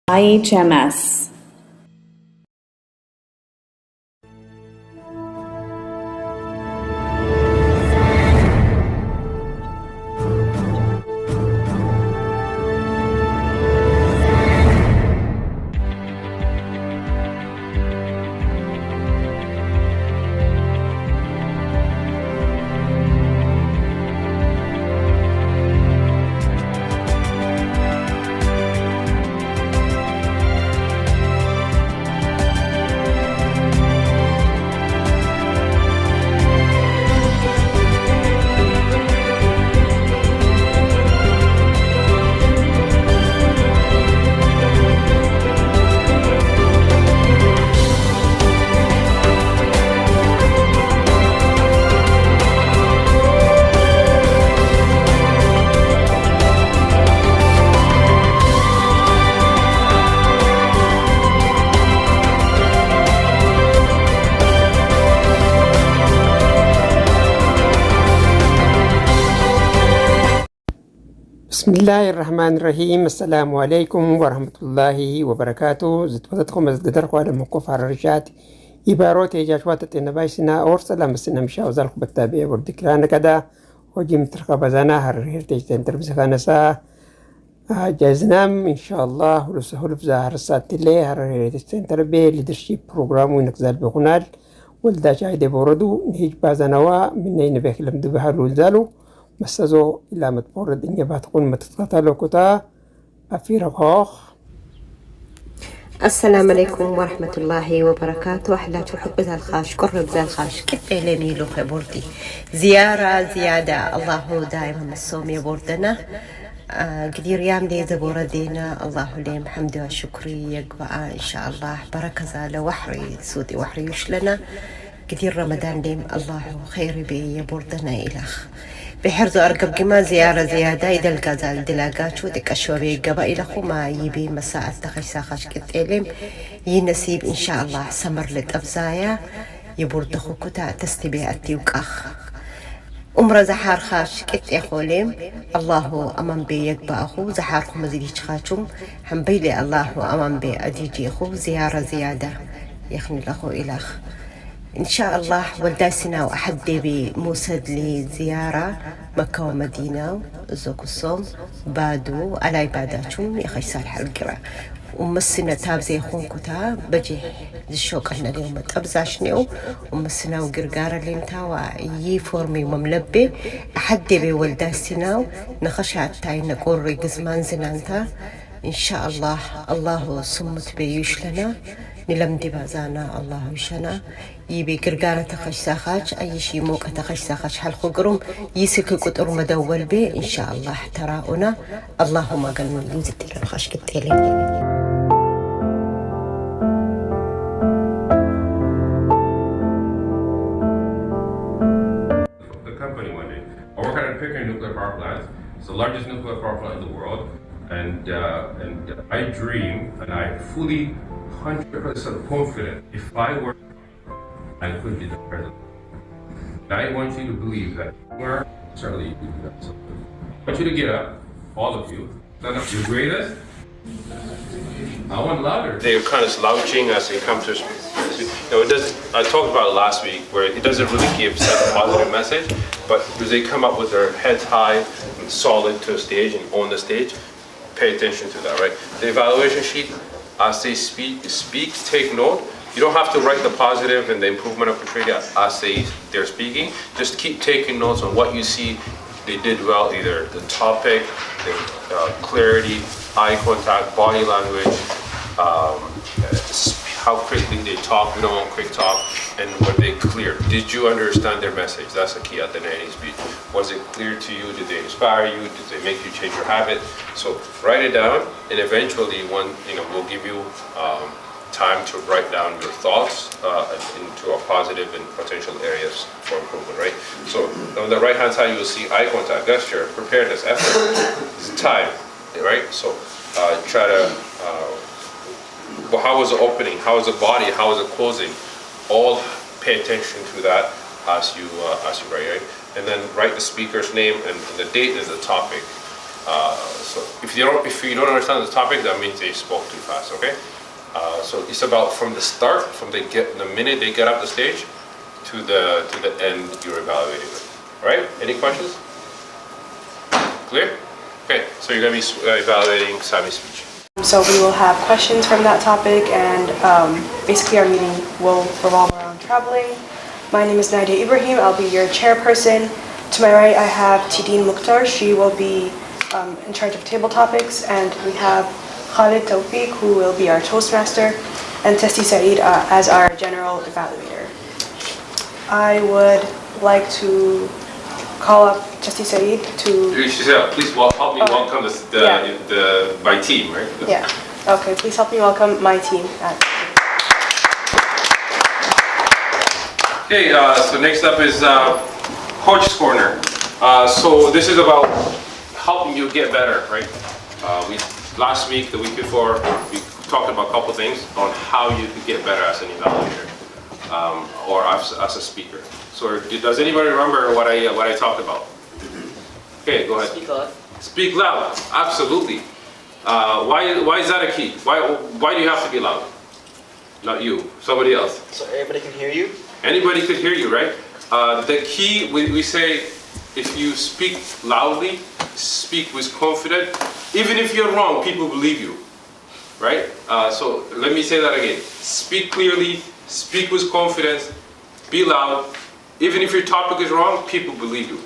IHMS. بسم الله الرحمن الرحيم. السلام عليكم ورحمة الله وبركاته. زتبتكم أزدركوا على موقف على الرشات إباروت إجاشوات التنبايسنا أورسلا مسنا مشاو زالكو بالتابعي بردكرانا كدا وجي مترقى بزانا هرهرتيج تنتر بسخانسا جايزنام إن شاء الله ولسهول بزاهر السات اللي هرهرتيج تنتر بي ليدرشيب بروغرام وينكزال بغنال ولدا شايدة بوردو نهيج بازانوا من نين بيخلم دبهار ولزالو مسازو إلا متبورد إني باتقون متتقطلو كتا أفير غوخ. السلام عليكم ورحمة الله وبركاته. أحلى تحب ذا الخاش قرب ذا الخاش كيف ليني لو خبرتي زيارة زيادة الله دائما الصوم يبوردنا قدير يام لي زبورة دينا الله ليم حمد وشكري يقبع إن شاء الله بركة زالة وحري سودي وحري يشلنا قدير رمضان ليم الله خير بي يبوردنا إلخ بحرزو أرقب كما زيارة زيادة إذا القازال دلاقات شو ديك أشوابي قبائل خما يبي مساء تخش ساخش كتالم ينسيب إن شاء الله سمر لتأفزايا يبورد خوكتا تستبيع التيوكاخ أمر زحار خاش كت إخوليم الله أمان بي يقبا أخو زحار خو مزيديش خاشم هم بيلي الله أمان بي أديجي أخو زيارة زيادة يخني الأخو إلخ إن شاء الله ولداسنا وأحد بموسد لزيارة مكة ومدينة زوك الصوم بادو على عباداتهم يخي صالح القراء ومسنا تاب زي خون كتا بجي الشوق أحنا اليوم تبزاشنيو ومسنا وقرقارة ليمتا ويي فورمي ومملبي أحد بولداسنا نخش عتاي نقول ريقزمان زنانتا إن شاء الله الله صمت بيوش لنا نلم دي بازانا الله وشنا يبي قرقارة تخش ساخاج أي شي موقع تخش ساخاج حلقو قرم يسك قطر مدول بي إن شاء الله تراؤنا اللهم قل من يوزد الخش كتالي. The company one day. I work at a Pickering nuclear power plant. It's the largest nuclear power plant in the world. And I dream, and I fully 100% confident if I were, I could be the president. And I want you to believe that we're certainly you can do that. So I want you to get up, all of you, stand up. You're greatest. I want louder. They're kind of slouching as they come to. It doesn't. I talked about it last week, where it doesn't really give such a positive message, but as they come up with their heads high and solid to a stage and own the stage, pay attention to that, right? The evaluation sheet, as they speak, take note. You don't have to write the positive and the improvement of portrayal as they're speaking. Just keep taking notes on what you see they did well, either the topic, the clarity, eye contact, body language, how quickly they talk. We don't want quick talk, and were they clear? Did you understand their message? That's the key at the nanny speech. Was it clear to you? Did they inspire you? Did they make you change your habit? So write it down, and eventually, we'll give you time to write down your thoughts into a positive and potential areas for improvement. Right. So on the right hand side, you will see eye contact, gesture, preparedness, effort, time. Right. So try to. How was the opening? How was the body? How was the closing? All pay attention to that as you write, right? And then write the speaker's name and the date and the topic. So if you don't understand the topic, that means they spoke too fast. Okay. So it's about from the start, from the minute they get up the stage, to the end you're evaluating them. All right. Any questions? Clear? Okay. So you're going to be evaluating Sammy's speech. So we will have questions from that topic, and basically our meeting will revolve around traveling. My name is Nadia Ibrahim. I'll be your chairperson. To my right, I have Tidine Mukhtar. She will be in charge of table topics, and we have Khalid Tawfiq, who will be our Toastmaster, and Testi Saeed as our general evaluator. I would like to call up Testi Saeed to... Please help me welcome my team, right? Yeah. Okay, please help me welcome my team. Okay, so next up is Coach's Corner. So this is about helping you get better, right? Last week, the week before, we talked about a couple things on how you can get better as an evaluator or as a speaker. So does anybody remember what I talked about? Okay, go ahead. Speak loud. Speak loud, absolutely. Why is that a key? Why do you have to be loud? Not you, somebody else. So everybody can hear you? Anybody could hear you, right? The key, we say, if you speak loudly, speak with confidence, even if you're wrong, people believe you, right? So let me say that again. Speak clearly, speak with confidence, be loud. Even if your topic is wrong, people believe you.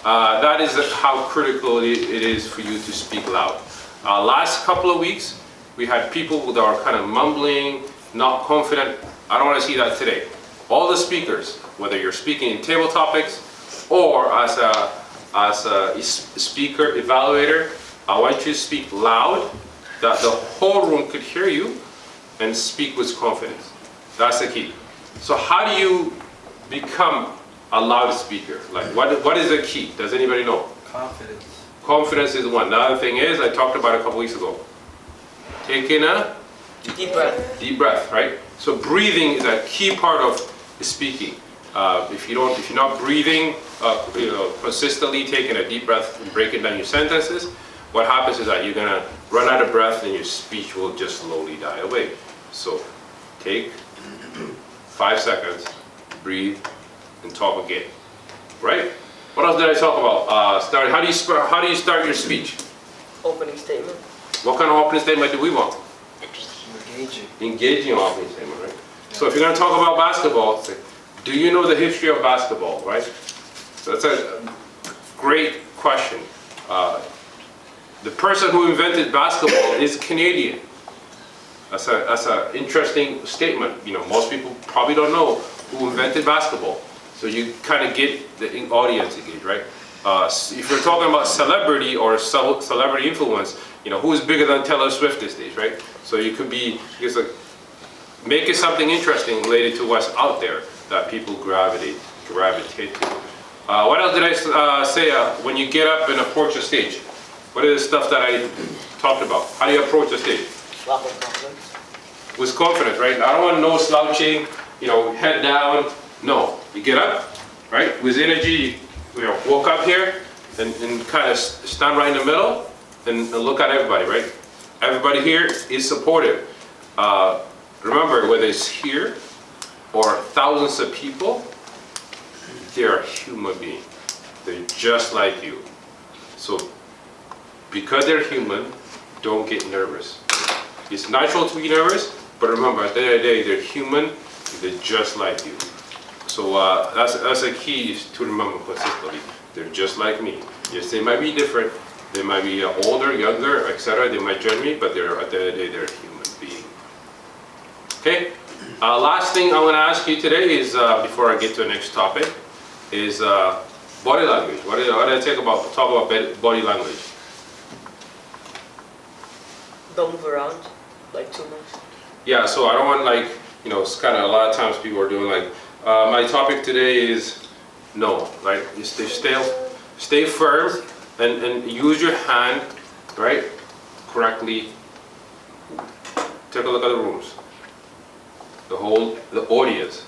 That is how critical it is for you to speak loud. Last couple of weeks, we had people that are kind of mumbling, not confident. I don't want to see that today. All the speakers, whether you're speaking in table topics or as a speaker evaluator, I want you to speak loud, that the whole room could hear you, and speak with confidence. That's the key. So how do you become a loud speaker? Like what is the key? Does anybody know? Confidence. Confidence is one. The other thing is, I talked about it a couple weeks ago. Taking a Deep breath. deep breath, right? So breathing is a key part of speaking. If you're not breathing, consistently taking a deep breath and breaking down your sentences, what happens is that you're gonna run out of breath and your speech will just slowly die away. So take 5 seconds, breathe, and talk again. Right? What else did I talk about? How do you start your speech? Opening statement. What kind of opening statement do we want? Engaging. Engaging opening statement, right? So if you're going to talk about basketball, say, do you know the history of basketball, right? So that's a great question. The person who invented basketball is Canadian. That's an interesting statement. Most people probably don't know who invented basketball. So you kind of get the audience engaged, right? If you're talking about celebrity or celebrity influence, who is bigger than Taylor Swift these days, right? So you could be just like make it something interesting related to what's out there that people gravitate to. What else did I say when you get up and approach the stage? What is the stuff that I talked about? How do you approach the stage? Lack of confidence. With confidence, right? I don't want no slouching, head down. No, you get up, right? With energy, walk up here and kind of stand right in the middle and look at everybody, right? Everybody here is supportive. Remember, whether it's here or thousands of people, they're a human being. They're just like you. So, because they're human, don't get nervous. It's natural to be nervous, but remember, at the end of the day, they're human, they're just like you. So that's a key to remember consistently. They're just like me. Yes, they might be different. They might be older, younger, etc. They might join me, but at the end of the day, they're a human being. Okay. Last thing I want to ask you today is, before I get to the next topic, is body language. What did I talk about body language? Don't move around like too much. Yeah. So I don't want it's kind of a lot of times people are doing like. My topic today is no, right? You stay firm and use your hand, right, correctly. Take a look at the rooms, the audience.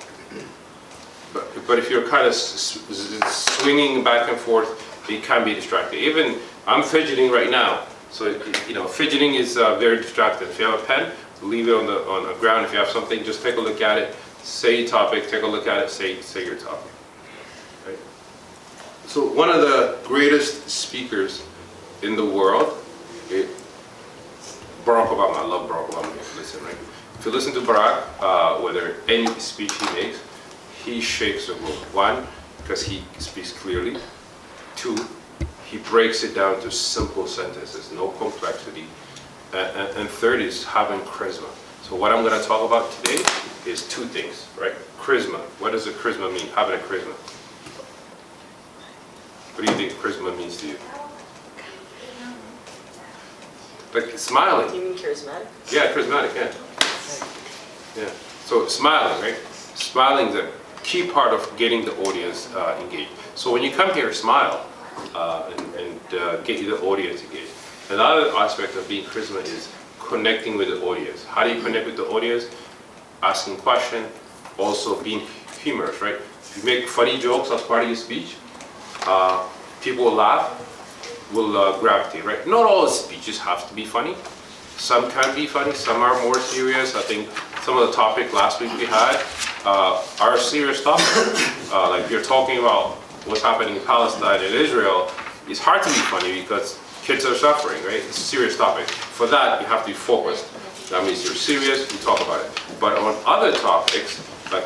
But if you're kind of swinging back and forth, it can be distracting. Even I'm fidgeting right now. So, fidgeting is very distracting. If you have a pen, leave it on the ground. If you have something, just take a look at it, say your topic, take a look at it, say your topic. Right? So one of the greatest speakers in the world, Barack Obama. I love Barack Obama. Listen, right? If you listen to Barack, whether any speech he makes, he shakes the room. One, because he speaks clearly. Two, he breaks it down to simple sentences, no complexity. And third is having charisma. So what I'm going to talk about today is two things, right? Charisma. What does a charisma mean? Having a charisma. What do you think charisma means to you? Like smiling. You mean charismatic? Yeah, charismatic, yeah. Yeah. So smiling, right? Smiling is a key part of getting the audience engaged. So when you come here, smile and get the audience engaged. Another aspect of being charisma is connecting with the audience. How do you connect with the audience? Asking questions, also being humorous, right? If you make funny jokes as part of your speech, people will laugh, will gravitate, right? Not all speeches have to be funny. Some can be funny, some are more serious. I think some of the topic last week we had are serious topics. Like if you're talking about what's happening in Palestine and Israel, it's hard to be funny because kids are suffering, right? It's a serious topic. For that, you have to be focused. That means you're serious, you talk about it. But on other topics, like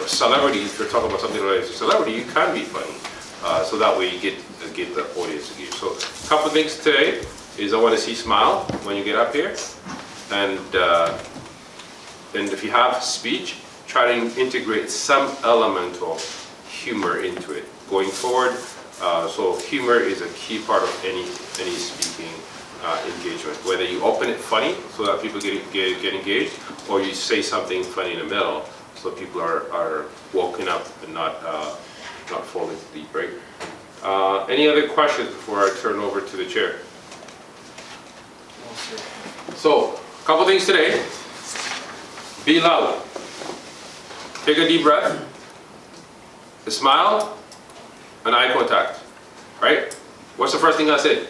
celebrity, if you're talking about something related to celebrity, you can be funny. So that way you get the audience engaged. So a couple of things today is I want to see smile when you get up here. And if you have speech, try to integrate some element of humor into it going forward. So humor is a key part of any speaking engagement. Whether you open it funny so that people get engaged, or you say something funny in the middle so people are woken up and not falling asleep, right? Any other questions before I turn over to the chair? So, a couple things today. Be loud. Take a deep breath. A smile. And eye contact. Right? What's the first thing I said?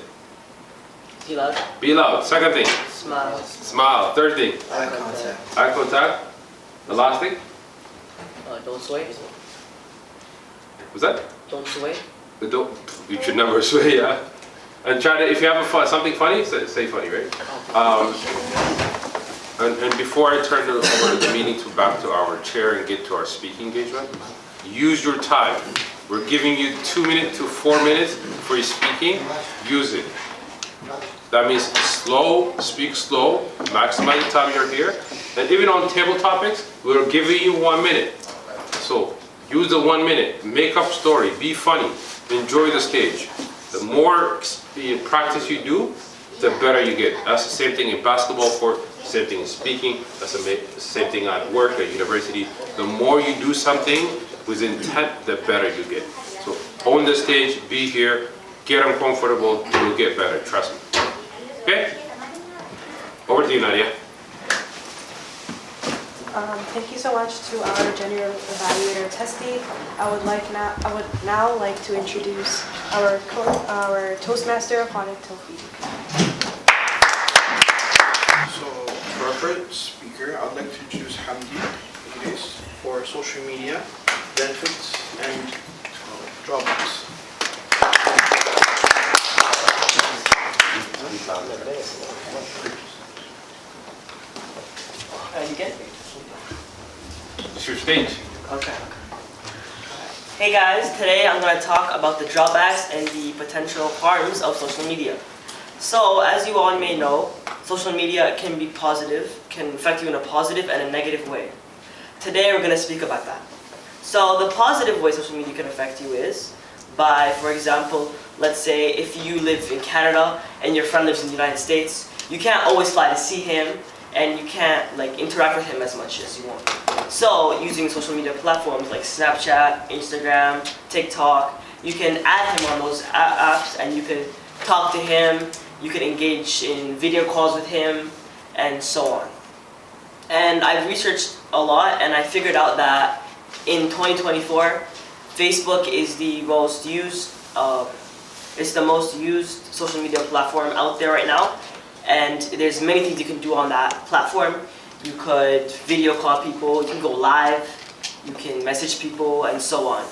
Be loud. Be loud. Second thing. Smile. Smile. Third thing. Eye contact. Eye contact. The last thing? Don't sway. Was that? Don't sway. You should never sway, yeah? And try to, if you have something funny, say funny, right? And before I turn over the meeting back to our chair and get to our speaking engagement, use your time. We're giving you 2 minutes to 4 minutes for your speaking. Use it. That means slow, speak slow, maximize the time you're here. And even on table topics, we're giving you 1 minute. So use the 1 minute, make up story, be funny, enjoy the stage. The more practice you do, the better you get. That's the same thing in basketball court, same thing in speaking, that's the same thing at work, at university. The more you do something with intent, the better you get. So own the stage, be here, get uncomfortable, you'll get better, trust me. Okay? Over to you, Nadia. Thank you so much to our general evaluator, Testy. I would now like to introduce our Toastmaster, Khalid Tawfiq. So, for our first speaker, I'd like to introduce Hamdi Idris for social media, benefits, and drawbacks. You get it? It's your stage. Okay. Hey guys, today I'm going to talk about the drawbacks and the potential harms of social media. So, as you all may know, social media can be positive, can affect you in a positive and a negative way. Today we're going to speak about that. So, the positive way social media can affect you is by, for example, let's say if you live in Canada and your friend lives in the United States, you can't always fly to see him and you can't interact with him as much as you want. So using social media platforms like Snapchat, Instagram, TikTok, you can add him on those apps and you can talk to him, you can engage in video calls with him, and so on. And I've researched a lot and I figured out that in 2024, Facebook is the most used, It's the most used social media platform out there right now, and there's many things you can do on that platform. You could video call people, you can go live, you can message people, and so on.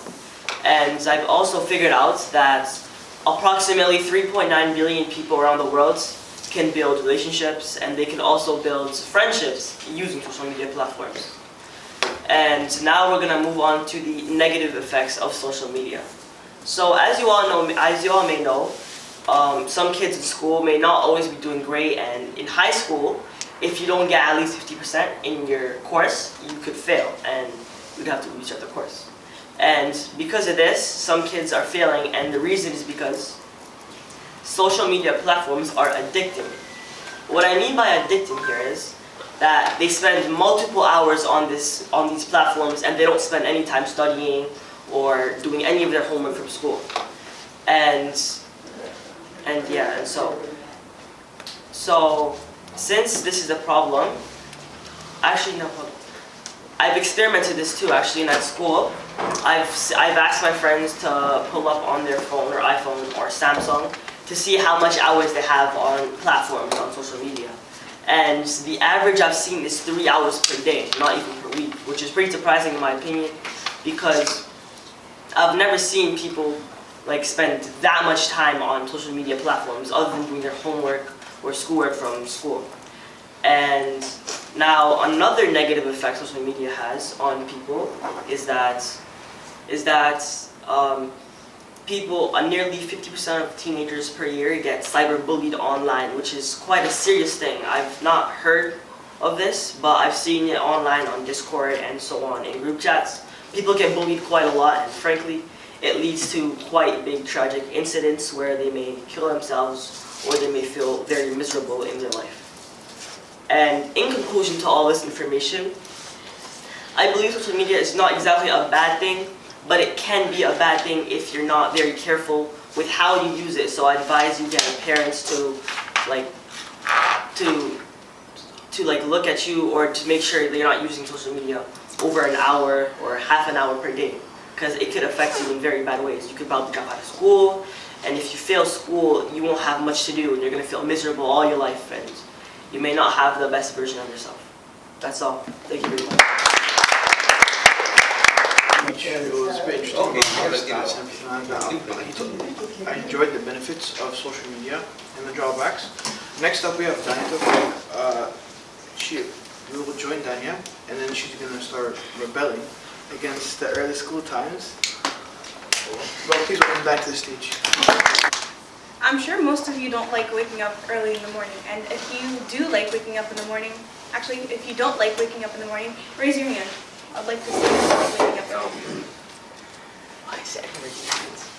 And I've also figured out that approximately 3.9 billion people around the world can build relationships, and they can also build friendships using social media platforms. And now we're gonna move on to the negative effects of social media. So as you all may know, some kids in school may not always be doing great, and in high school, if you don't get at least 50% in your course, you could fail, and you'd have to restart the course. And because of this, some kids are failing, and the reason is because social media platforms are addicting. What I mean by addicting here is that they spend multiple hours on these platforms, and they don't spend any time studying or doing any of their homework from school. So since this is a problem, I've experimented this too actually at school. I've asked my friends to pull up on their phone or iPhone or Samsung to see how much hours they have on platforms on social media. And the average I've seen is 3 hours per day, not even per week, which is pretty surprising in my opinion, because I've never seen people like spend that much time on social media platforms other than doing their homework or schoolwork from school. And now another negative effect social media has on people is that nearly 50% of teenagers per year get cyberbullied online, which is quite a serious thing. I've not heard of this, but I've seen it online on Discord and so on in group chats. People get bullied quite a lot, and frankly, it leads to quite big tragic incidents where they may kill themselves or they may feel very miserable in their life. And in conclusion to all this information, I believe social media is not exactly a bad thing, but it can be a bad thing if you're not very careful with how you use it. So I advise you parents to look at you, or to make sure that you're not using social media over an hour or half an hour per day, because it could affect you in very bad ways. You could probably drop out of school, and if you fail school, you won't have much to do, and you're going to feel miserable all your life, and you may not have the best version of yourself. That's all. Thank you very much. It was very interesting. I enjoyed the benefits of social media and the drawbacks. Next up we have Danya. We will join Danya, and then she's going to start rebelling against the early school times. Well, please welcome back to the stage. I'm sure most of you don't like waking up early in the morning, and if you do like waking up in the morning, actually, if you don't like waking up in the morning, raise your hand. I'd like to see you waking up early.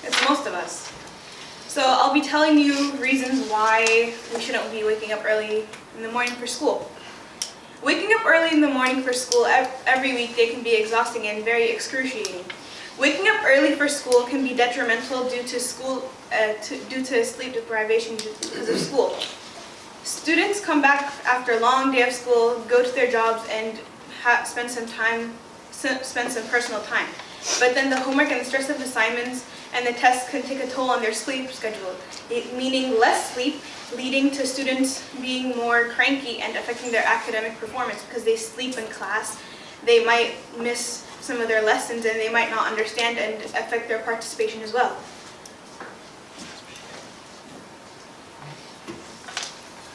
It's most of us. So I'll be telling you reasons why we shouldn't be waking up early in the morning for school. Waking up early in the morning for school every weekday can be exhausting and very excruciating. Waking up early for school can be detrimental due to sleep deprivation because of school. Students come back after a long day of school, go to their jobs, and spend some personal time. But then the homework and the stress of assignments and the tests can take a toll on their sleep schedule, meaning less sleep, leading to students being more cranky and affecting their academic performance because they sleep in class. They might miss some of their lessons, and they might not understand and affect their participation as well.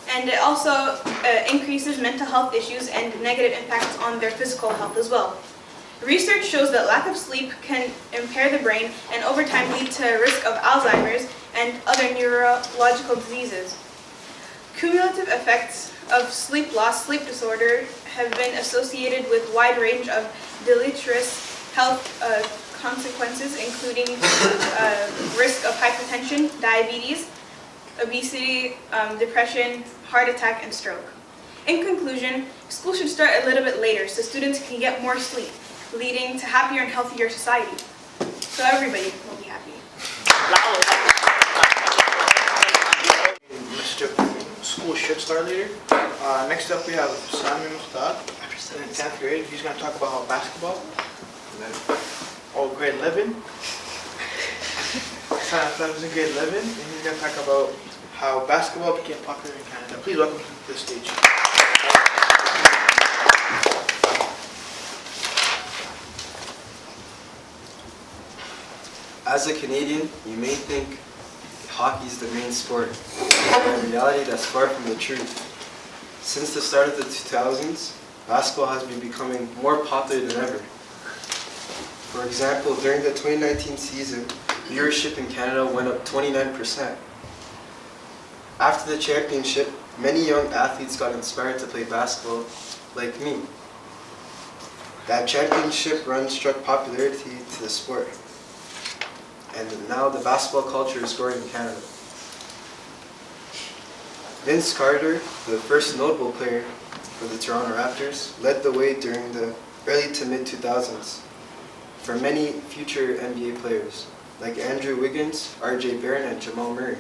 And it also increases mental health issues and negative impacts on their physical health as well. Research shows that lack of sleep can impair the brain and over time lead to a risk of Alzheimer's and other neurological diseases. Cumulative effects of sleep loss, sleep disorder have been associated with a wide range of deleterious health consequences, including risk of hypertension, diabetes, obesity, depression, heart attack, and stroke. In conclusion, school should start a little bit later so students can get more sleep, leading to happier and healthier society. So everybody will be happy. School should start later. Next up we have Sami Mukhtar in 10th grade. He's going to talk about basketball. Grade 11. Hassan Aflaq, who's in grade 11, and he's going to talk about how basketball became popular in Canada. Please welcome him to the stage. As a Canadian, you may think hockey is the main sport. In reality, that's far from the truth. Since the start of the 2000s, basketball has been becoming more popular than ever. For example, during the 2019 season, viewership in Canada went up 29%. After the championship, many young athletes got inspired to play basketball, like me. That championship run struck popularity to the sport. And now the basketball culture is growing in Canada. Vince Carter, the first notable player for the Toronto Raptors, led the way during the early to mid-2000s for many future NBA players, like Andrew Wiggins, RJ Barron, and Jamal Murray.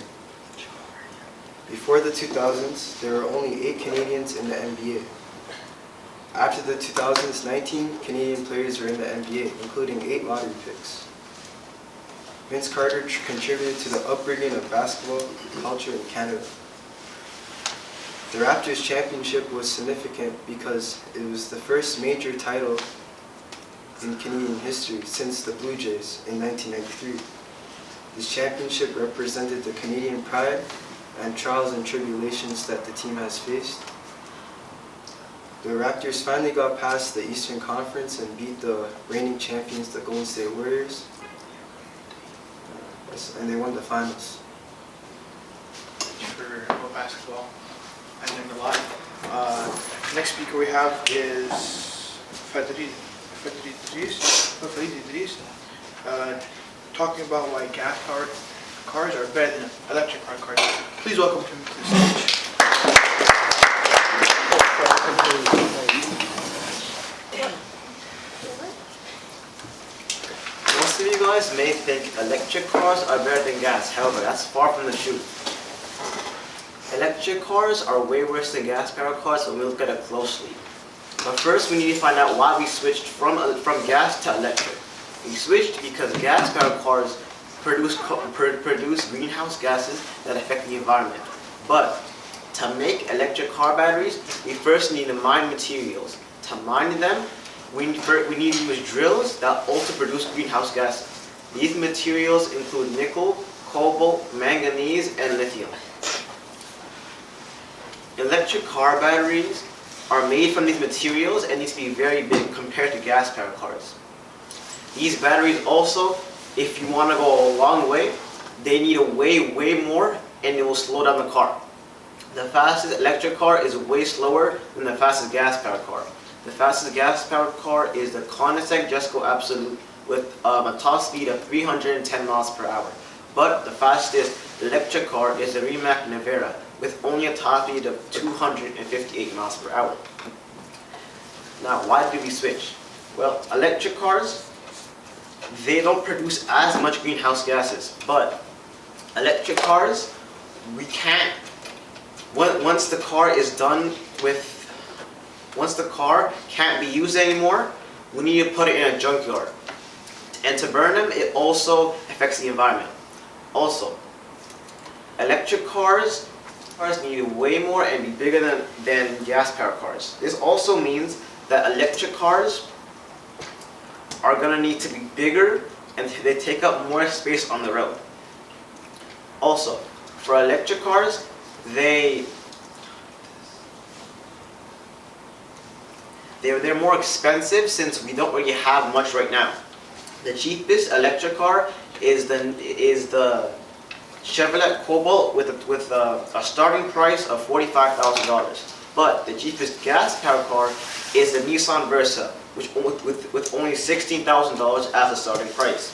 Before the 2000s, there were only 8 Canadians in the NBA. After the 2000s, 19 Canadian players were in the NBA, including 8 lottery picks. Vince Carter contributed to the upbringing of basketball culture in Canada. The Raptors championship was significant because it was the first major title in Canadian history since the Blue Jays in 1993. This championship represented the Canadian pride and trials and tribulations that the team has faced. The Raptors finally got past the Eastern Conference and beat the reigning champions, the Golden State Warriors, and they won the finals. For about basketball, I learned a lot. Next speaker we have is Farid Idris, talking about why gas-powered cars are better than electric-powered cars. Please welcome him to the stage. Most of you guys may think electric cars are better than gas. However, that's far from the truth. Electric cars are way worse than gas-powered cars when we look at it closely. But first, we need to find out why we switched from gas to electric. We switched because gas-powered cars produce greenhouse gases that affect the environment. But to make electric car batteries, we first need to mine materials. To mine them, we need to use drills that also produce greenhouse gases. These materials include nickel, cobalt, manganese, and lithium. Electric car batteries are made from these materials and need to be very big compared to gas-powered cars. These batteries also, if you want to go a long way, they need to weigh way more and it will slow down the car. The fastest electric car is way slower than the fastest gas-powered car. The fastest gas-powered car is the Koenigsegg Jesko Absolute with a top speed of 310 miles per hour. But the fastest electric car is the Rimac Nevera with only a top speed of 258 miles per hour. Now, why did we switch? Well, electric cars, they don't produce as much greenhouse gases, but electric cars, we can't, once the car can't be used anymore, we need to put it in a junkyard. And to burn them, it also affects the environment. Also, electric cars need to weigh more and be bigger than gas-powered cars. This also means that electric cars are going to need to be bigger and they take up more space on the road. Also, for electric cars, they're more expensive since we don't really have much right now. The cheapest electric car is the Chevrolet Cobalt with a starting price of $45,000. But the cheapest gas-powered car is the Nissan Versa, with only $16,000 as a starting price.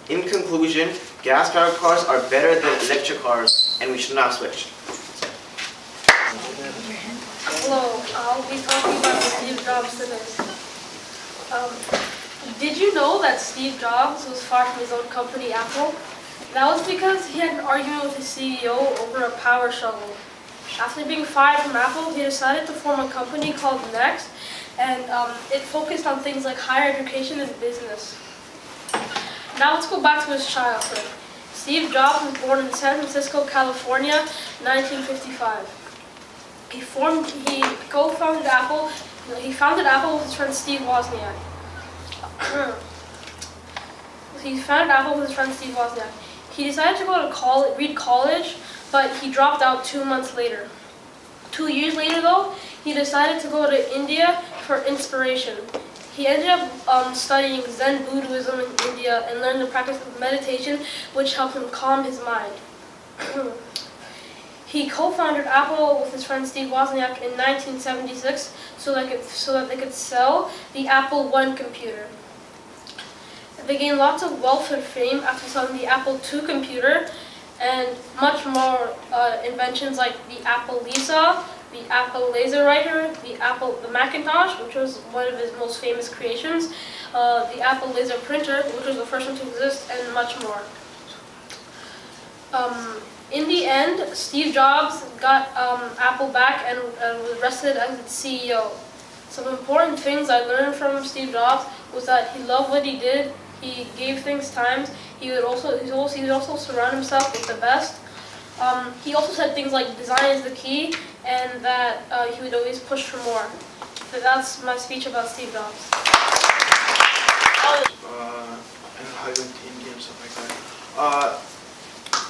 In conclusion, gas-powered cars are better than electric cars, and we should not switch. Hello, I'll be talking about Steve Jobs today. Did you know that Steve Jobs was fired from his own company, Apple? That was because he had an argument with his CEO over a power shovel. After being fired from Apple, he decided to form a company called Next, and it focused on things like higher education and business. Now let's go back to his childhood. Steve Jobs was born in San Francisco, California, 1955. He co-founded Apple. He founded Apple with his friend Steve Wozniak. He decided to go to read college, but he dropped out 2 months later. 2 years later, though, he decided to go to India for inspiration. He ended up studying Zen Buddhism in India and learned the practice of meditation, which helped him calm his mind. He co-founded Apple with his friend Steve Wozniak in 1976 so that they could sell the Apple I computer. They gained lots of wealth and fame after selling the Apple II computer and much more inventions like the Apple Lisa, the Apple Laser Writer, the Macintosh, which was one of his most famous creations, the Apple Laser Printer, which was the first one to exist, and much more. In the end, Steve Jobs got Apple back and was arrested as its CEO. Some important things I learned from Steve Jobs was that he loved what he did. He gave things time. He would also surround himself with the best. He also said things like design is the key, and that he would always push for more. But that's my speech about Steve Jobs. And how he went to India and stuff like that.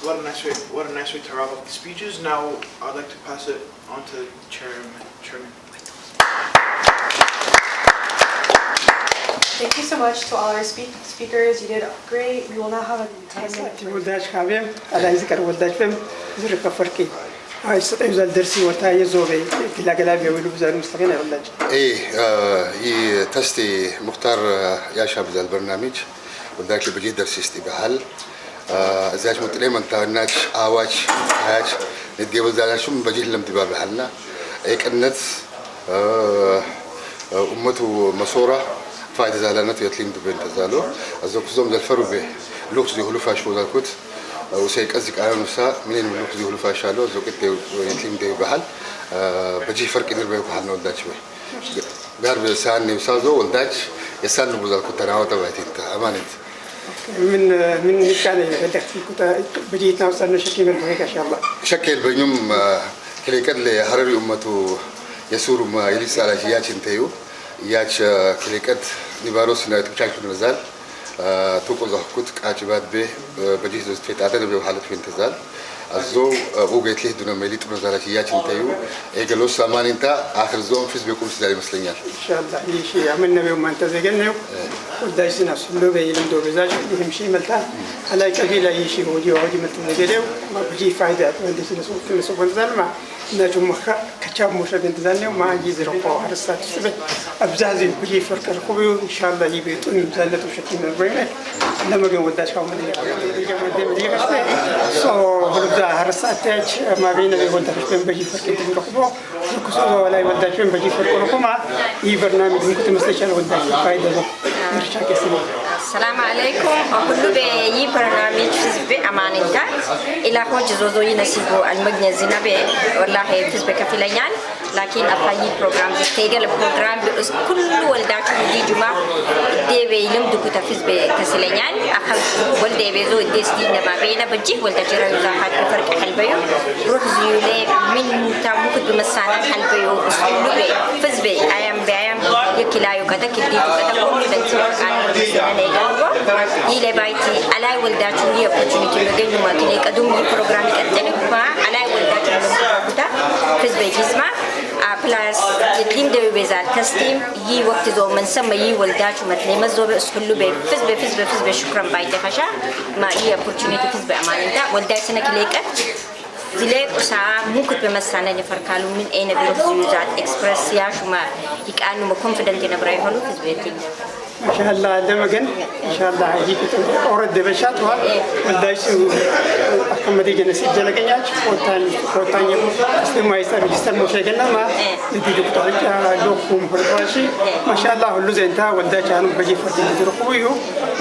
What a nice way to wrap up the speeches. Now I'd like to pass it on to the chairman. Thank you so much to all our speakers. You did great. We will now have a 10-minute break. ولداش خابيم على ذكر ولداش فم زرق فرقي هاي استطيع زال درسي وتاي زوبي كلا كلام يقولوا بزال مستقين ولداش هي تستي مختار يا شاب ذا البرنامج ولداش اللي بجي درسي استبحال زاج متلم انت ناتش اواج هاج نتجاوز على شو بجي لم تباب بحالنا هيك النت امته مصوره فايدة زالانات يتلين دبين تزالو أزوك زوم ذا الفرو به لوكس دي هلو فاشو ذا كوت وسيك أزك على نساء منين من لوكس دي هلو فاشالو زوك إنت يتلين دي بحال بجي فرق إنر بيو بحال نول داتش بي بيار بيسان نيوسازو والداتش يسان نبوزال كنت ناوة تبعتين تا أمان انت من كان يدك كنت بجيت نوصل نشكي من هيك إن شاء الله شكل بينهم كليكاد لي هرري أمته يسور ما يليس على جياش انتيو ياش كليكات نباروس نايت بشكل نزال توقو زحكوت كاجبات به بجيز في تعتني بحالة في انتزال الزو بوجيت له دون ميليت نزالة ياش انتيو ايجلو سامان انت آخر زوم فيز بيكون سداري مسلينيال إن شاء الله يشي عملنا بيوم ما انتزجنا ودايسنا سلو بيلم دو بزاج يهم شيء ملتا على كبيلة يشي هودي ملتا نجريو ما بجي فايدة وندسنا سوق نزال ما نجوم كتاب مشابه انتظارنا وما يجي رقوا على الساعة 7 أبزازي بيجي فرق الخبي إن شاء الله يبيتون مزالة وشكل من البريمة لما جم وداش كم مدينة سو هربزا على الساعة 10 ما بينا بيوداش بيجي فرق انتظار الخبوا كسوة ولا يوداش بيجي فرق الخبما يبرنامج ممكن تمسلش على وداش فايدة نرشاك اسمه السلام عليكم أقول بي برنامج فيسبوك أمانة إلى حوج زوزو ينسبو المجنى زينبي والله فيسبوك كفيليان لكن أفاي برنامج تيجي البرنامج كل ولدات يجي جمعة ديبي يلم دكتور فيسبوك كسيليان أخذ ولد بيزو ديستي نما بينا بجيه ولد جرا يزاحات بفرق حلبيو روح زيولة من تامك بمسانا حلبيو أسلوبي فيسبوك أيام يكلايو كذا كديتو كذا كل بنتي أنا يلي بايتي على ولداتو هي opportunity مجنون ما كني كدوم البرنامج كتير ما على ولداتو كده فيسبوك اسمه بلاس يتلم ده بيزار تستيم يي وقت زو من سما يي ولداتو مثلي زو بسكولو بي فيسبوك شكرا بايتي خشا ما هي opportunity فيسبوك أمانة ولداتنا كليك زلك وساعة ممكن بمسانا نفركالو من أين بيروح زيوزات إكسبرس يا شو ما يكأنه ما confident نبراي هلو فيسبوك ما شاء الله دمجن إن شاء الله هيك أورد دبشاتها والدايسو أكمل دي جنسي جلكنياش وتاني استماع يستر مشاكلنا ما ندي دكتور لوكم برباشي ما شاء الله هلو زينتا والدايس عنو بجي فردين تروحويه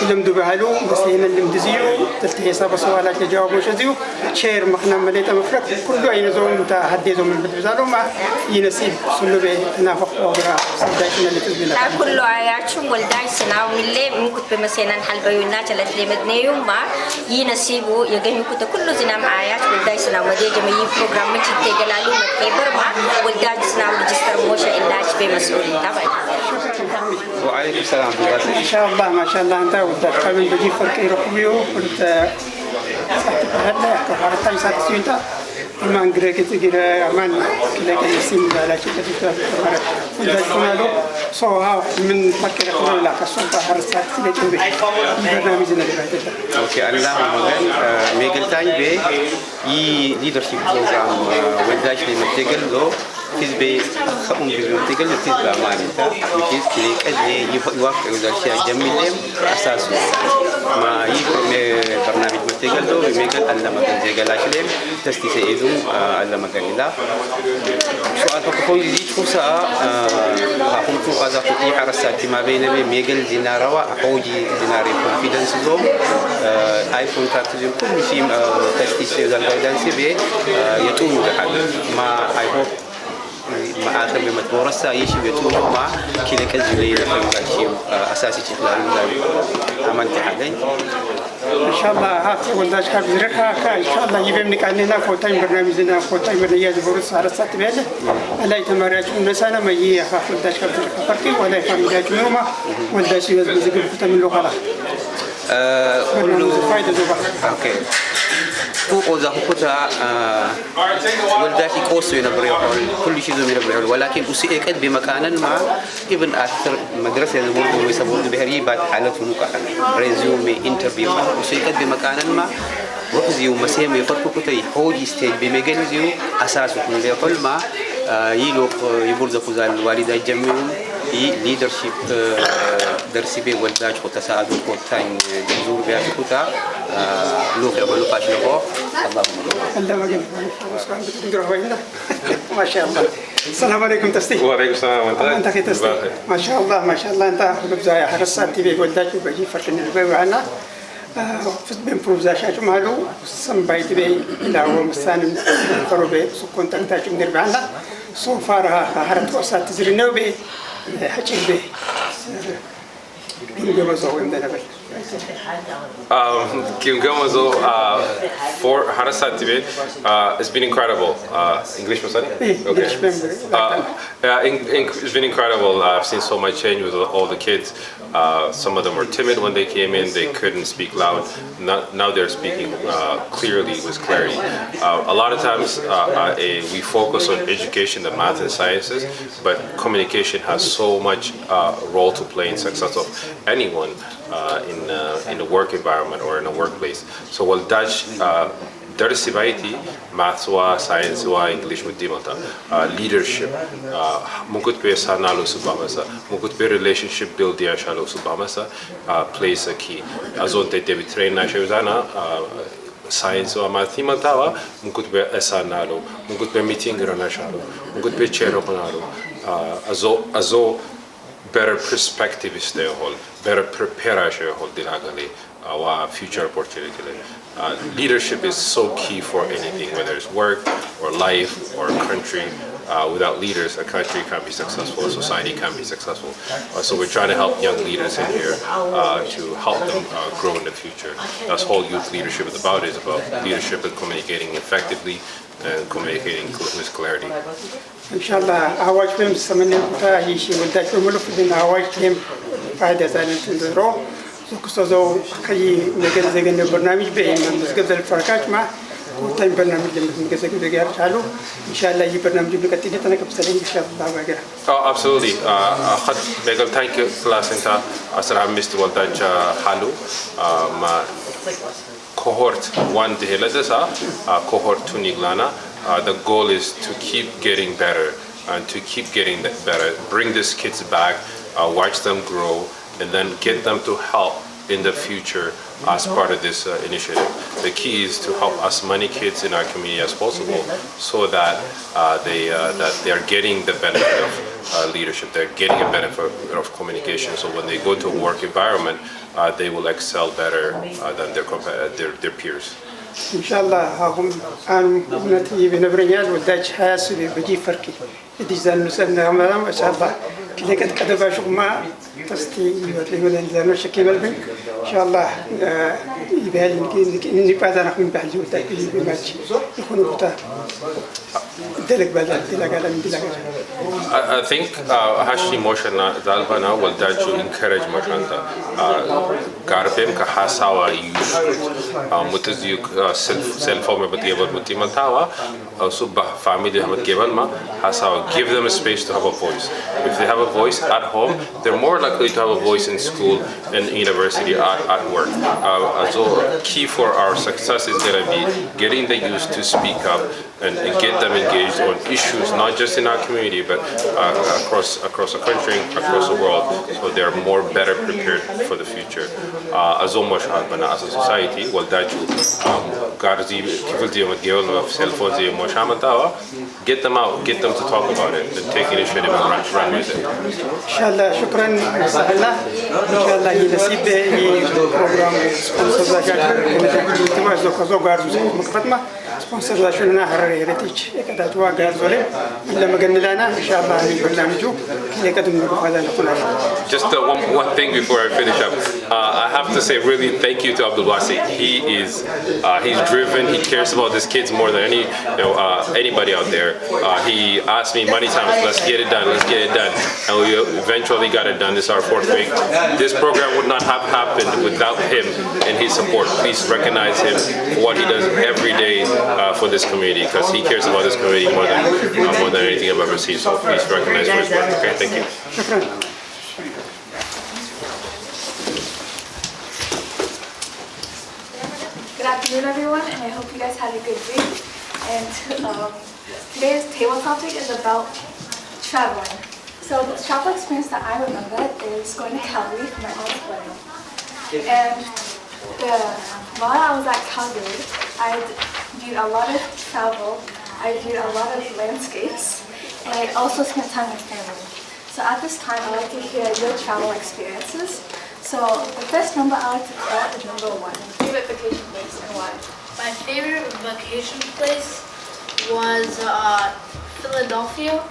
لم دبهالو بس هنا اللي مدزيو تلتهي سبب سؤالات جواب مشزيو شير مخنا مليتا مفرق كله أي زوم متحدي زوم بدبزالو ما ينسيب سلوبه نافق وغرا سدايسنا اللي تزبينا كله عياشهم والدايس سناو ملي ممكن بمسينا نحل بيونا تلت لي مدني يوم ما ينسيبو يجني كده كله زنام آيات ولداي سناو مدي جميع برنامج تيجلالو متكبر ما ولداي سناو رجستر موشة إلاش بمسؤولين طبعا. وعليكم السلام. ان شاء الله ما شاء الله انت ودك قبل بجي فرق يروحوا كنت هلا كهرتاي ساتسينتا ما نقرأ كتير أمان كلا كيسين على شيء كتير وده كنا صوها من فكر كنا لا كسوف هرسات سليتين به برنامجنا ده. أوكي أنا لا مغن ميجل تاني به leadership program وداش لي متجل له كيس به خم متجل كيس بأمانة which is كليك أجني يوافق وداش جميلهم أساسه ما برنامج متجل له ميجل ألا مكان تجل أشلهم تستيسيدهم ألا مكان لا سؤال فكفوي يجي فرصة هم تو هذا فتي حرسات ما بين ميجل ديناروا حوجي ديناري confidence زوم آيفون تاكتزم كل شيء تستيسيد الجايدانس به يتوم بحال ما I hope ما آخر بمتورسة يشي يتوم مع كذا كذولي لفهم شيء أساسي شغلة أمانتي حالين. إن شاء الله هات ولداش كابزرها إن شاء الله يبينك عننا فوتاين برنامجنا فوتاين برنامج بورس على السات بيله لا يتمرج نسانا ما يجي ولداش كابزرها فرقي ولا يفهم جاك نوما ولداش يزبط فوتاين اللغة لا. كله أوكي. فوق ذا حكوتا ولداش يقصوا ينبريو كل شيء زميل ينبريو ولكن أسيء بمكان ما ابن أكثر مدرسة زمون ويسبون بهري بعد حالة مكان ريزومي انترفيو أسيء بمكان ما وحزيو مسيم يفرقوا كتير حوجي ستيج بمجالزيو أساسه كل يقول ما يلوق يبرز فوزان الوالدة جميعهم leadership درسي بي ولداش وتساعد وتاين جزور بيا كوتا لوك يقولوا فاشلوا الله ما شاء الله. السلام عليكم تستي. وعليكم السلام أنت كي تستي. ما شاء الله ما شاء الله أنت بزايا حرصت تبي ولداش وبيجي فرقني البيو عنا في بإمبروفيزاشن مالو سنباي تبي لا هو مسان كروبي سكون تنتاج من دربنا سوفارها هرت وسات تزرينو بي حكي بي Kim Gamazo for Harasat Tibet, it's been incredible. English was that? Okay. It's been incredible. I've seen so much change with all the kids. Some of them were timid when they came in. They couldn't speak loud. Now they're speaking clearly with clarity. A lot of times we focus on education, the math and sciences, but communication has so much role to play in success of anyone in a work environment or in a workplace. So while Dutch درسي بايتي maths wa science wa English مديمتا leadership ممكن تبي سانالو سبامسا ممكن تبي relationship build يا شالو سبامسا plays a key أظن تبي train ناشيوزانا science wa mathemata wa ممكن تبي سانالو ممكن تبي meeting رنا شالو ممكن تبي chair رنالو أزو better perspective is there whole better prepare whole dinagali our future opportunity. Leadership is so key for anything, whether it's work or life or a country. Without leaders, a country can't be successful, a society can't be successful. So we're trying to help young leaders in here to help them grow in the future. That's whole youth leadership is about. Is about leadership and communicating effectively and communicating with clarity. Inshallah, أواج بهم سمني كتا يشي ولدك بملوك بين أواج بهم فائدة زانت تندرو سكسوزو كي نجد زين البرنامج بين من نسقط الفرقات مع كتاين برنامج جم نسقط بيجار شالو إن شاء الله يبرنامج بكتير تنا كبسلين إن شاء الله بيجار. Oh, absolutely. خد بيجال thank you class أنت أسرع مست ولدك حلو ما cohort 1 دهلا دسا cohort 2 نيجلانا. The goal is to keep getting better and to keep getting better. Bring these kids back, watch them grow, and then get them to help in the future as part of this initiative. The key is to help as many kids in our community as possible so that they are getting the benefit of leadership. They're getting a benefit of communication. So when they go to a work environment, they will excel better than their peers. إن شاء الله هم أنا ابنتي بنبرنيال وداج حاس بجي فرقي إديزان نسألنا رمضان إن شاء الله كذا كده كده بشوف ما تستي يبغى إذا نشكي بالبن إن شاء الله يبهل إني بعد أنا أخوين بحل جوتا بماتش يكونوا بتا دلك بدل دلك على من دلك. I think Hashi Moshe Dalbana will that to encourage Mashanta. Garbem ka hasawa yush. Mutazuk self-form but give Mutimantawa. Also family have given ma hasawa. Give them a space to have a voice. If they have a voice at home, they're more likely to have a voice in school and university at work. So key for our success is going to be getting the youth to speak up and get them engaged on issues, not just in our community, but across the country, across the world, so they're more better prepared for the future. As a society, well, that get them out, get them to talk about it, and take initiative and run with it. Inshallah, shukran, inshallah. Inshallah, he nasib he program sponsor sponsor لنا هريرتيج كذا توا قازولي إلا ما قلنا لنا إن شاء الله نبلغ كذا كده هذا نقول. Just one thing before I finish up, I have to say really thank you to Abdul Wasi. He's driven. He cares about his kids more than anybody out there. He asked me many times, let's get it done, and we eventually got it done. This is our 4th week. This program would not have happened without him and his support. Please recognize him for what he does every day for this community, because he cares about this community more than anything I've ever seen. So please recognize for his work. Okay, thank you. Good afternoon, everyone, and I hope you guys had a good week. And today's table topic is about traveling. So the travel experience that I remember is going to Calgary for my aunt's wedding. And while I was at Calgary, I viewed a lot of travel, I viewed a lot of landscapes, and I also spent time with family. So at this time, I'd like to hear your travel experiences. So the first number I like to call is number 1. Favorite vacation place and why? My favorite vacation place was Philadelphia,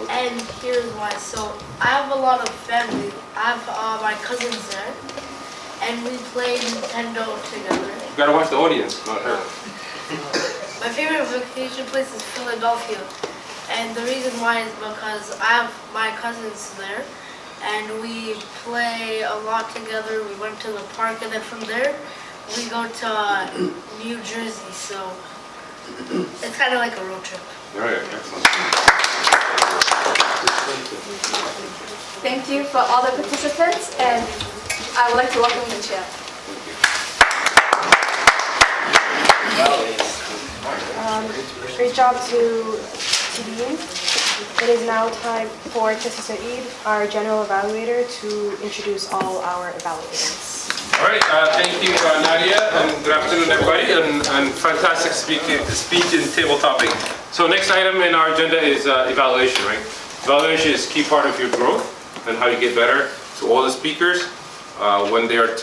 and here's why. So I have a lot of family. I have my cousins there, and we played Nintendo together. You gotta watch the audience, not her. My favorite vacation place is Philadelphia, and the reason why is because I have my cousins there, and we play a lot together. We went to the park, and then from there, we go to New Jersey, so it's kind of like a road trip. All right, excellent. Thank you for all the participants, and I would like to welcome the chair. Great job to TD. It is now time for Tessa Saeed, our general evaluator, to introduce all our evaluators. All right, thank you, Nadia, and good afternoon, everybody, and fantastic speech and table topic. So next item in our agenda is evaluation, right? Evaluation is a key part of your growth and how you get better. To all the speakers, when they are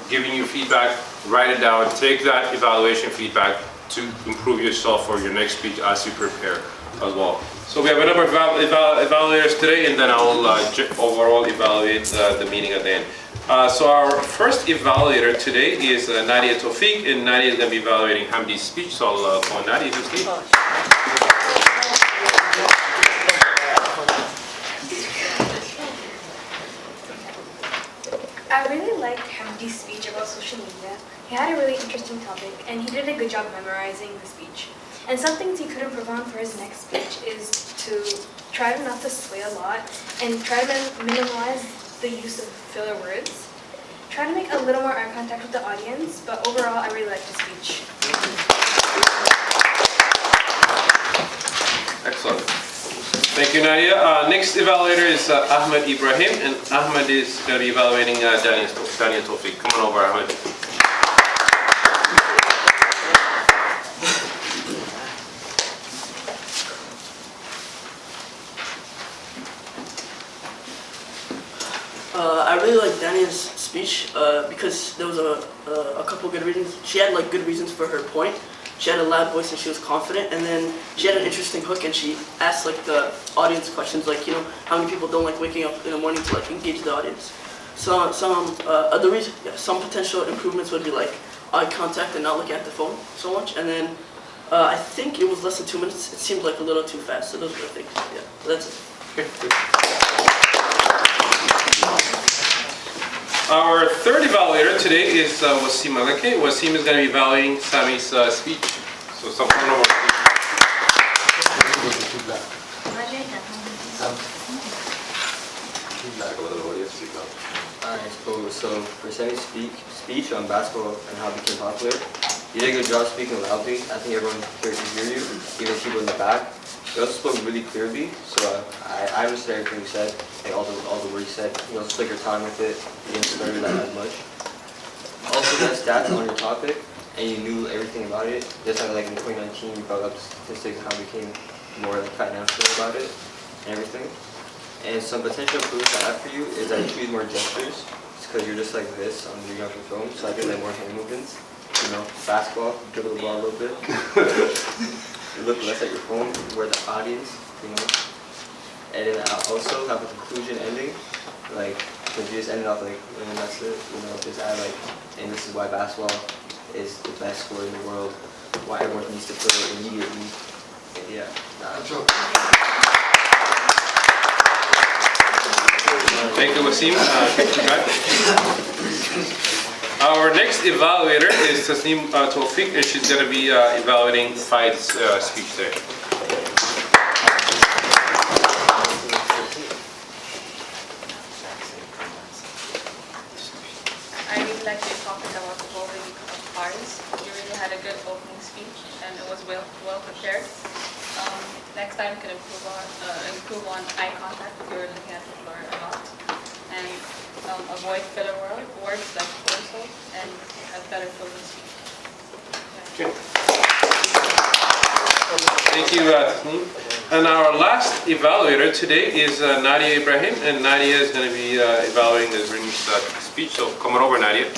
giving you feedback, write it down, take that evaluation feedback to improve yourself for your next speech as you prepare as well. So we have a number of evaluators today, and then I will overall evaluate the meeting at the end. So our first evaluator today is Nadia Tawfiq, and Nadia is going to be evaluating Hamdi's speech. So I'll call Nadia to speak. I really liked Hamdi's speech about social media. He had a really interesting topic, and he did a good job memorizing the speech. And some things he could improve on for his next speech is to try not to sway a lot, and try to minimize the use of filler words. Try to make a little more eye contact with the audience, but overall, I really liked his speech. Excellent. Thank you, Nadia. Next evaluator is Ahmed Ibrahim, and Ahmed is going to be evaluating Dania Tawfiq. Come on over, Ahmed. I really like Daniel's speech because there was a couple good reasons. She had like good reasons for her point. She had a loud voice and she was confident, and then she had an interesting hook and she asked like the audience questions, like, you know, how many people don't like waking up in the morning to like engage the audience. So some potential improvements would be like eye contact and not looking at the phone so much, and then I think it was less than 2 minutes. It seemed like a little too fast. So those were the things. Yeah, so that's it. Our third evaluator today is Wasim Maleke. Wasim is going to be evaluating Sami's speech. So someone over. Alright, so for Sami's speech on basketball and how it became popular, you did a good job speaking loudly. I think everyone here can hear you, even people in the back. You also spoke really clearly, so I understood everything you said, like all the words you said. You also took your time with it. You didn't stutter that as much. Also, you had stats on your topic, and you knew everything about it. Just like in 2019, you brought up statistics and how it became more like financial about it and everything. And some potential improvements I have for you is that you use more gestures. It's because you're just like this on your phone, so I think like more hand movements. You know, basketball, dribble the ball a little bit. You look less at your phone, where the audience, you know. And then I also have a conclusion ending, like, because you just ended off like, and that's it, you know, just add like, and this is why basketball is the best sport in the world, why everyone needs to play it immediately. And yeah, Thank you, Wasim. Our next evaluator is Tasneem Tawfiq, and she's going to be evaluating Faid's speech today. I really like your topic about the voting of parties. You really had a good opening speech, and it was well prepared. Next time you can improve on eye contact if you're looking at the floor a lot, and avoid filler words like also, and have better flow in speech. Okay. Thank you, Tasneem. And our last evaluator today is Nadia Ibrahim, and Nadia is going to be evaluating the written speech. So come on over, Nadia.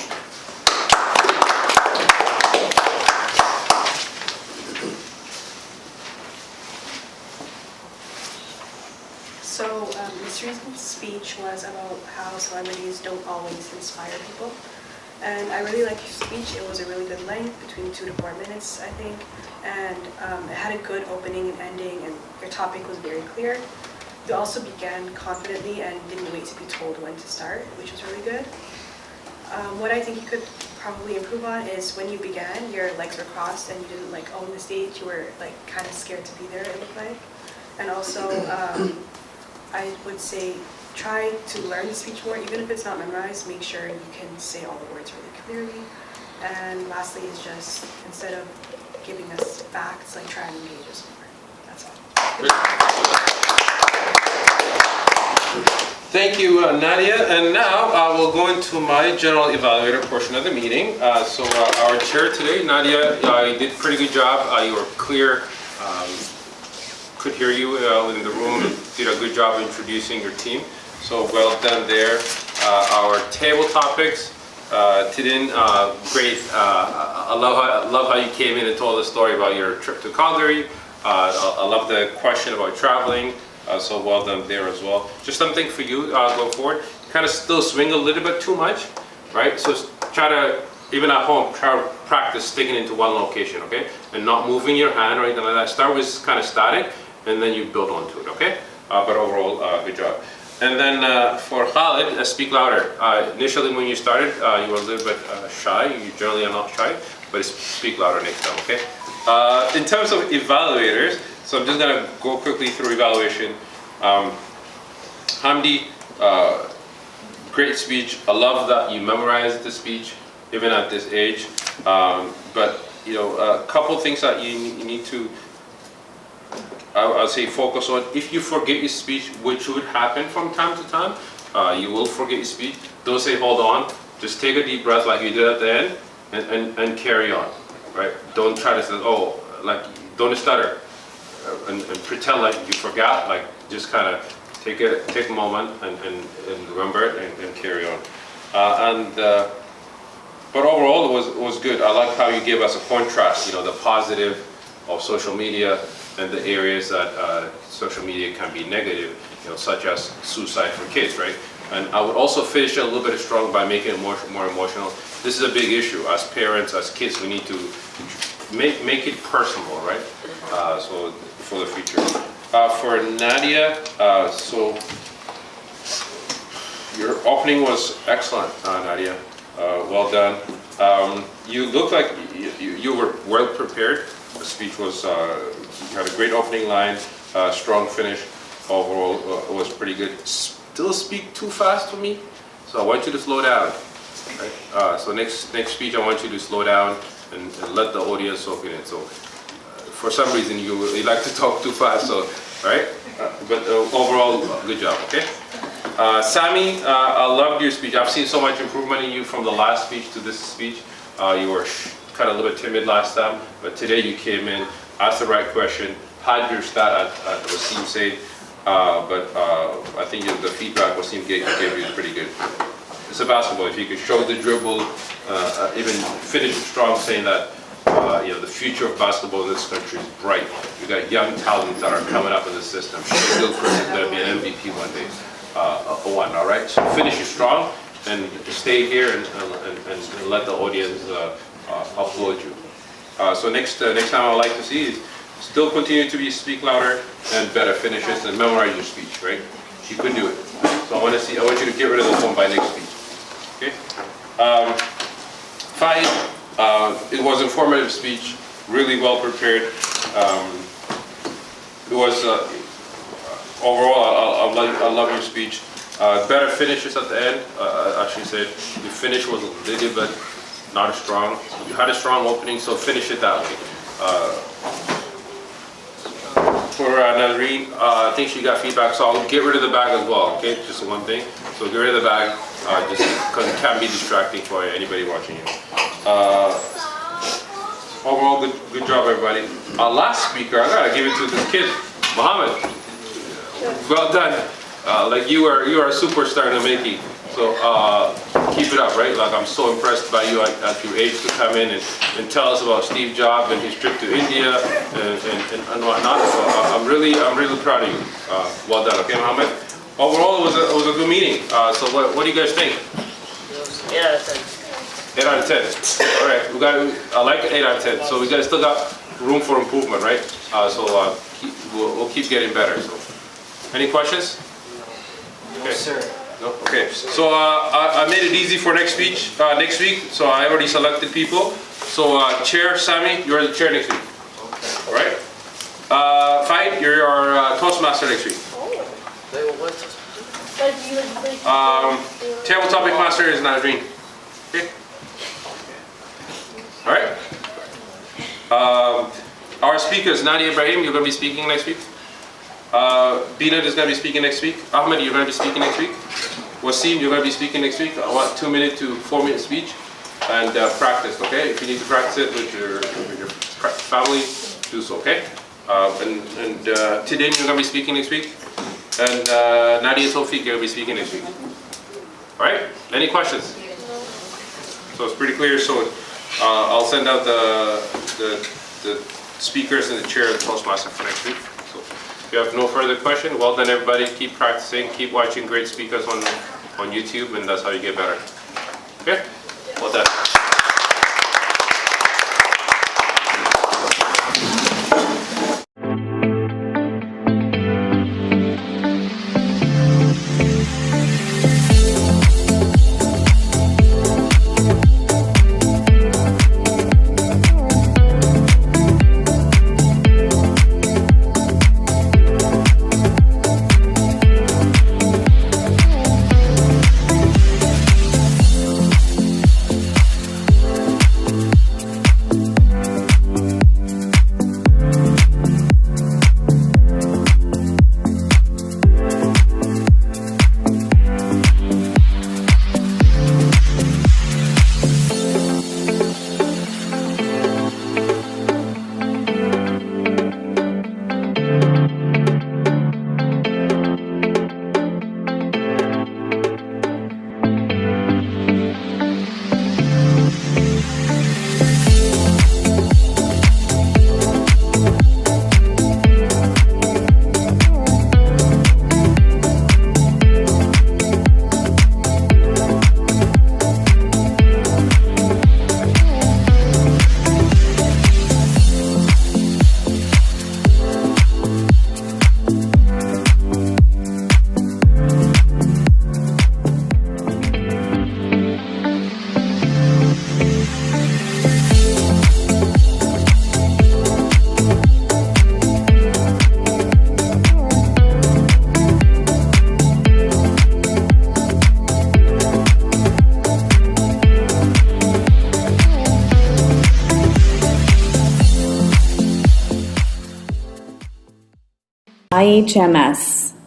So this recent speech was about how celebrities don't always inspire people. And I really liked your speech. It was a really good length, between 2 to 4 minutes, I think. And it had a good opening and ending, and your topic was very clear. You also began confidently and didn't wait to be told when to start, which was really good. What I think you could probably improve on is when you began, your legs were crossed and you didn't like own the stage. You were like kind of scared to be there, it looked like. And also, I would say try to learn the speech more, even if it's not memorized. Make sure you can say all the words really clearly. And lastly is just, instead of giving us facts, like try and engage us more. That's all. Thank you, Nadia. And now we'll go into my general evaluator portion of the meeting. So our chair today, Nadia, you did a pretty good job. You were clear. Could hear you in the room. Did a good job introducing your team. So well done there. Our table topics, Tidin, great. I love how you came in and told the story about your trip to Calgary. I love the question about traveling. So well done there as well. Just something for you go forward. Kind of still swing a little bit too much, right? So try to, even at home, try to practice sticking into one location, okay? And not moving your hand or anything like that. Start with kind of static, and then you build onto it, okay? But overall, good job. And then for Khalid, speak louder. Initially when you started, you were a little bit shy. You generally are not shy, but speak louder next time, okay? In terms of evaluators, so I'm just gonna go quickly through evaluation. Hamdi, great speech. I love that you memorized the speech, even at this age. But you know, a couple things that you need to, I'll say, focus on. If you forget your speech, which would happen from time to time, you will forget your speech. Don't say hold on. Just take a deep breath like you did at the end, and carry on, right? Don't try to say, oh, like, don't stutter and pretend like you forgot. Like, just kind of take a moment and remember it and carry on. But overall, it was good. I like how you gave us a contrast, you know, the positive of social media and the areas that social media can be negative, you know, such as suicide for kids, right? And I would also finish it a little bit strong by making it more emotional. This is a big issue. As parents, as kids, we need to make it personal, right? So for the future. For Nadia, so your opening was excellent, Nadia. Well done. You looked like you were well prepared. The speech was, you had a great opening line, strong finish. Overall, it was pretty good. Still speak too fast for me, so I want you to slow down. Right? So next speech, I want you to slow down and let the audience soak in it. So for some reason, you like to talk too fast, so right? But overall, good job. Okay. Sami, I loved your speech. I've seen so much improvement in you from the last speech to this speech. You were kind of a little bit timid last time, but today you came in, asked the right question, had your stat at Wasim said, but I think the feedback Wasim gave you is pretty good. It's a basketball. If you could show the dribble, even finish strong, saying that you know, the future of basketball in this country is bright. You got young talents that are coming up in the system. Still, Chris is going to be an MVP one day. All right. So finish it strong and stay here and let the audience applaud you. So next time I would like to see is still continue to speak louder and better finishes and memorize your speech. Right? You could do it. So I want you to get rid of the phone by next speech. Okay. Fine. It was an informative speech, really well prepared. It was overall, I love your speech. Better finishes at the end. As she said, the finish was a little bit not as strong. You had a strong opening, so finish it that way. For Nazreen, I think she got feedback, so I'll get rid of the bag as well. Okay, just one thing. So get rid of the bag, just because it can be distracting for anybody watching you. Overall, good job, everybody. Last speaker, I gotta give it to this kid, Mohammed. Well done. Like you are a superstar in the making. So keep it up, right? Like I'm so impressed by you at your age to come in and tell us about Steve Jobs and his trip to India and whatnot. So I'm really proud of you. Well done. Okay, Mohammed. Overall, it was a good meeting. So what do you guys think? 8 out of 10. 8 out of 10. All right, I like 8 out of 10. So we still got room for improvement, right? So we'll keep getting better. So, any questions? Okay. Yes, sir. No? Okay. So I made it easy for next week. So I already selected people. So Chair Sami, you're the chair next week. Okay. All right. Fine, you're our Toastmaster next week. Table topic master is Nazreen. Okay. All right. Our speakers, Nadia Ibrahim, you're going to be speaking next week. Binad is going to be speaking next week. Ahmed, you're going to be speaking next week. Wasim, you're going to be speaking next week. I want 2-minute to 4-minute speech and practice, okay? If you need to practice it with your family, do so, okay? Today you're going to be speaking next week. And Nadia Tawfiq, you're going to be speaking next week. All right? Any questions? So it's pretty clear. So I'll send out the speakers and the chair of the Toastmaster for next week. So if you have no further question, well done everybody. Keep practicing, keep watching great speakers on YouTube, and that's how you get better. Okay? Well done. IHMS.